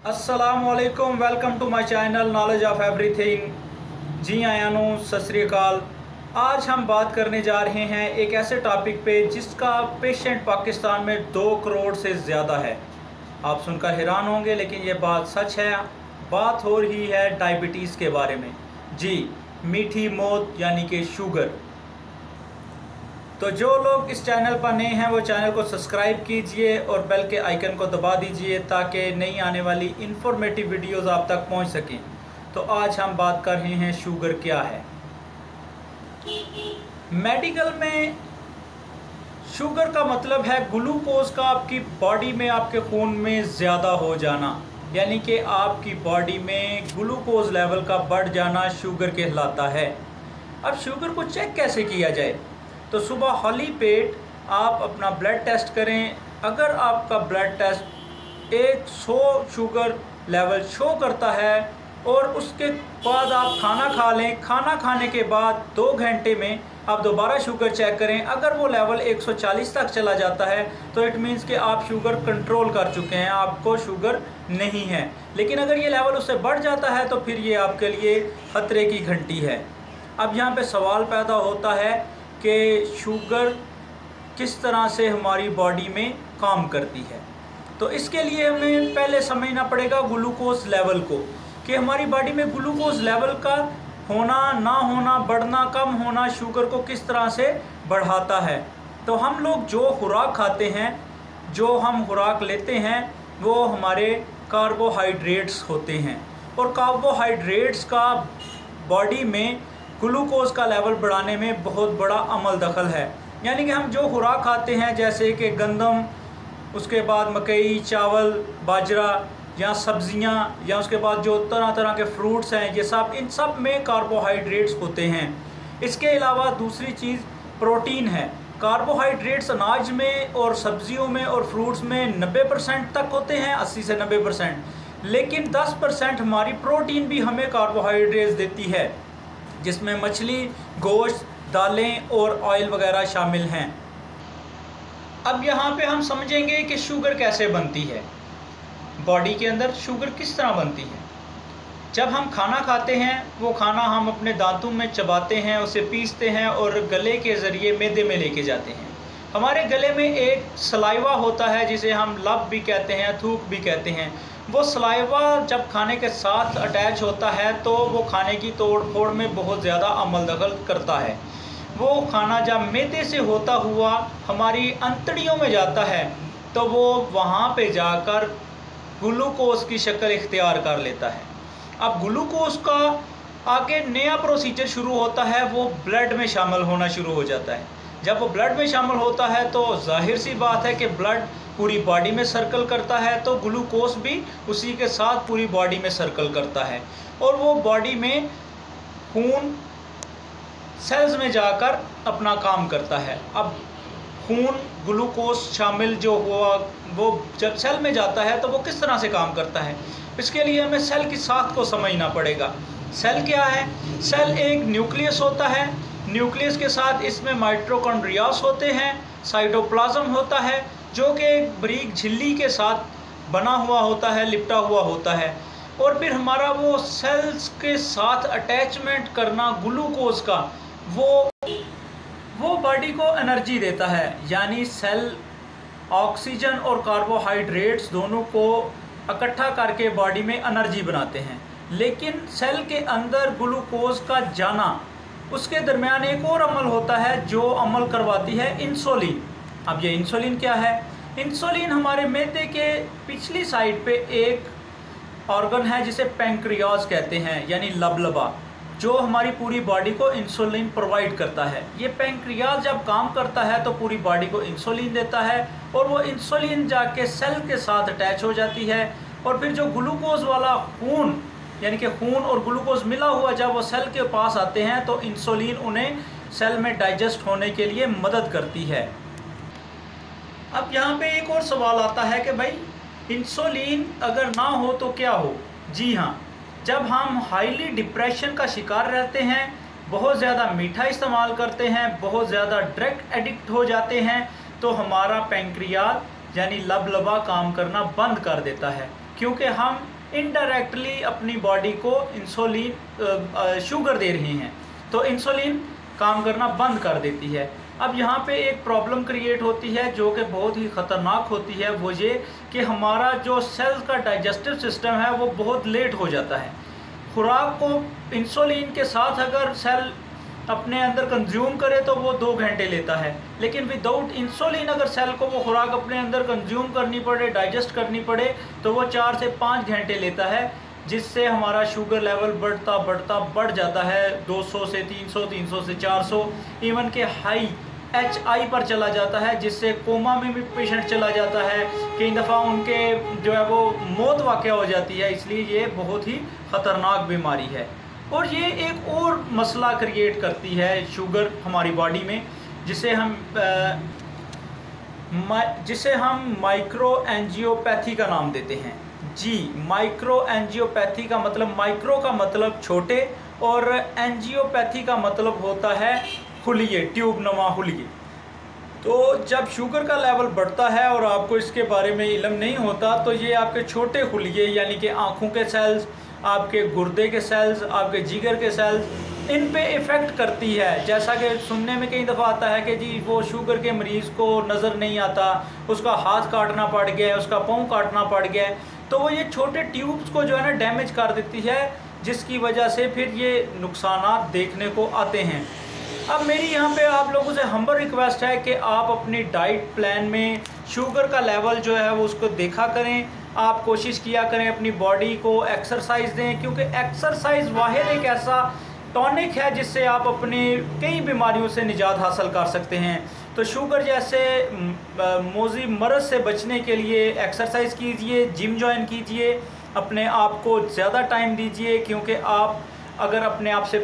अस्सलामुअलैकुम, welcome to my channel knowledge of everything. जी आया नु सत श्री अकाल। आज हम बात करने जा रहे हैं एक ऐसे टॉपिक पे जिसका पेशेंट पाकिस्तान में 2 करोड़ से ज़्यादा है। आप सुनकर हैरान होंगे, लेकिन ये बात सच है। बात हो रही है डायबिटीज़ के बारे में। जी, मीठी मौत यानी कि शुगर। तो जो लोग इस चैनल पर नए हैं वो चैनल को सब्सक्राइब कीजिए और बेल के आइकन को दबा दीजिए ताकि नई आने वाली इंफॉर्मेटिव वीडियोस आप तक पहुंच सकें। तो आज हम बात कर रहे हैं शुगर क्या है। मेडिकल में शुगर का मतलब है ग्लूकोज का आपकी बॉडी में, आपके खून में ज़्यादा हो जाना, यानी कि आपकी बॉडी में ग्लूकोज लेवल का बढ़ जाना शुगर कहलाता है। अब शुगर को चेक कैसे किया जाए? तो सुबह खाली पेट आप अपना ब्लड टेस्ट करें। अगर आपका blood test 100 sugar level show करता है और उसके बाद आप खाना खा लें, खाना खाने के बाद 2 घंटे में आप दोबारा शुगर चेक करें। अगर वो लेवल 140 तक चला जाता है तो इट मीन्स कि आप शुगर कंट्रोल कर चुके हैं, आपको शुगर नहीं है। लेकिन अगर ये लेवल उससे बढ़ जाता है तो फिर ये आपके लिए ख़तरे की घंटी है। अब यहाँ पे सवाल पैदा होता है कि शुगर किस तरह से हमारी बॉडी में काम करती है। तो इसके लिए हमें पहले समझना पड़ेगा ग्लूकोज लेवल को, कि हमारी बॉडी में ग्लूकोज लेवल का होना ना होना, बढ़ना कम होना शुगर को किस तरह से बढ़ाता है। तो हम लोग जो खुराक खाते हैं, जो हम खुराक लेते हैं, वो हमारे कार्बोहाइड्रेट्स होते हैं और कार्बोहाइड्रेट्स का बॉडी में ग्लूकोज का लेवल बढ़ाने में बहुत बड़ा अमल दखल है। यानी कि हम जो खुराक खाते हैं जैसे कि गंदम, उसके बाद मकई, चावल, बाजरा या सब्जियां, या उसके बाद जो तरह तरह के फ्रूट्स हैं, ये सब, इन सब में कार्बोहाइड्रेट्स होते हैं। इसके अलावा दूसरी चीज़ प्रोटीन है। कार्बोहाइड्रेट्स अनाज में और सब्जियों में और फ्रूट्स में 90% तक होते हैं, 80 से 90%। लेकिन 10% हमारी प्रोटीन भी हमें कार्बोहाइड्रेट्स देती है, जिसमें मछली, गोश्त, दालें और ऑयल वगैरह शामिल हैं। अब यहाँ पे हम समझेंगे कि शुगर कैसे बनती है, बॉडी के अंदर शुगर किस तरह बनती है। जब हम खाना खाते हैं, वो खाना हम अपने दांतों में चबाते हैं, उसे पीसते हैं और गले के ज़रिए मैदे में लेके जाते हैं। हमारे गले में एक सलाइवा होता है जिसे हम लब भी कहते हैं, थूक भी कहते हैं। वो सलाइवा जब खाने के साथ अटैच होता है तो वो खाने की तोड़ फोड़ में बहुत ज़्यादा अमल दखल करता है। वो खाना जब मैदे से होता हुआ हमारी अंतड़ियों में जाता है तो वो वहाँ पे जाकर ग्लूकोज की शक्ल इख्तियार कर लेता है। अब ग्लूकोज का आगे नया प्रोसीजर शुरू होता है, वो ब्लड में शामिल होना शुरू हो जाता है। जब वो ब्लड में शामिल होता है तो जाहिर सी बात है कि ब्लड पूरी बॉडी में सर्कल करता है, तो ग्लूकोज भी उसी के साथ पूरी बॉडी में सर्कल करता है और वो बॉडी में खून सेल्स में जाकर अपना काम करता है। अब खून ग्लूकोज शामिल जो हुआ वो जब सेल में जाता है तो वो किस तरह से काम करता है, इसके लिए हमें सेल की साख्त को समझना पड़ेगा। सेल क्या है? सेल एक न्यूक्लियस होता है। न्यूक्लियस के साथ इसमें माइटोकॉन्ड्रियास होते हैं, साइटोप्लाज्म होता है जो कि एक बारीक झिल्ली के साथ बना हुआ होता है, लिपटा हुआ होता है। और फिर हमारा वो सेल्स के साथ अटैचमेंट करना ग्लूकोज का, वो बॉडी को एनर्जी देता है। यानी सेल ऑक्सीजन और कार्बोहाइड्रेट्स दोनों को इकट्ठा करके बॉडी में एनर्जी बनाते हैं। लेकिन सेल के अंदर ग्लूकोज का जाना, उसके दरमियान एक और अमल होता है जो अमल करवाती है इंसुलिन। अब ये इंसुलिन क्या है? इंसुलिन हमारे मैदे के पिछली साइड पे एक ऑर्गन है जिसे पैंक्रियाज कहते हैं, यानी लबलबा, जो हमारी पूरी बॉडी को इंसुलिन प्रोवाइड करता है। ये पैंक्रियाज जब काम करता है तो पूरी बॉडी को इंसुलिन देता है और वो इंसुलिन जाके सेल के साथ अटैच हो जाती है और फिर जो ग्लूकोज वाला खून, यानी कि खून और ग्लूकोज मिला हुआ जब वो सेल के पास आते हैं तो इंसुलिन उन्हें सेल में डाइजेस्ट होने के लिए मदद करती है। अब यहाँ पे एक और सवाल आता है कि भाई इंसुलिन अगर ना हो तो क्या हो? जी हाँ, जब हम हाईली डिप्रेशन का शिकार रहते हैं, बहुत ज़्यादा मीठा इस्तेमाल करते हैं, बहुत ज़्यादा ड्रग एडिक्ट हो जाते हैं, तो हमारा पैंक्रियाज यानी लबलबा काम करना बंद कर देता है, क्योंकि हम इनडायरेक्टली अपनी बॉडी को इंसुलिन शुगर दे रहे हैं, तो इंसुलिन काम करना बंद कर देती है। अब यहाँ पे एक प्रॉब्लम क्रिएट होती है जो कि बहुत ही ख़तरनाक होती है, वो ये कि हमारा जो सेल्स का डाइजेस्टिव सिस्टम है वो बहुत लेट हो जाता है। खुराक को इंसुलिन के साथ अगर सेल अपने अंदर कंज्यूम करे तो वो 2 घंटे लेता है, लेकिन विदाउट इंसुलिन अगर सेल को वो खुराक अपने अंदर कंज्यूम करनी पड़े, डाइजेस्ट करनी पड़े, तो वो 4 से 5 घंटे लेता है, जिससे हमारा शुगर लेवल बढ़ जाता है 200 से 300, 300 से 400, इवन के हाई HI पर चला जाता है, जिससे कोमा में भी पेशेंट चला जाता है। कई दफ़ा उनके जो है वो मौत वाक़या हो जाती है। इसलिए ये बहुत ही ख़तरनाक बीमारी है। और ये एक और मसला क्रिएट करती है शुगर हमारी बॉडी में, जिसे हम माइक्रो एंजियोपैथी का नाम देते हैं। जी, माइक्रो एंजियोपैथी का मतलब, माइक्रो का मतलब छोटे और एंजियोपैथी का मतलब होता है हुलिये, ट्यूब नुमा हुलिये। तो जब शुगर का लेवल बढ़ता है और आपको इसके बारे में इल्म नहीं होता, तो ये आपके छोटे हुलिये यानी कि आँखों के सेल्स, आपके गुर्दे के सेल्स, आपके जिगर के सेल्स, इन पे इफ़ेक्ट करती है। जैसा कि सुनने में कई दफ़ा आता है कि जी वो शुगर के मरीज़ को नज़र नहीं आता, उसका हाथ काटना पड़ गया, उसका पाँव काटना पड़ गया, तो वो ये छोटे ट्यूब्स को जो है ना डैमेज कर देती है, जिसकी वजह से फिर ये नुकसानात देखने को आते हैं। अब मेरी यहाँ पे आप लोगों से हम्बल रिक्वेस्ट है कि आप अपनी डाइट प्लान में शुगर का लेवल जो है वो उसको देखा करें। आप कोशिश किया करें अपनी बॉडी को एक्सरसाइज दें, क्योंकि एक्सरसाइज वाहिद एक ऐसा टॉनिक है जिससे आप अपनी कई बीमारियों से निजात हासिल कर सकते हैं। तो शुगर जैसे मोज़ी मर्ज़ से बचने के लिए एक्सरसाइज कीजिए, जिम ज्वाइन कीजिए, अपने आप को ज़्यादा टाइम दीजिए, क्योंकि आप अगर अपने आप से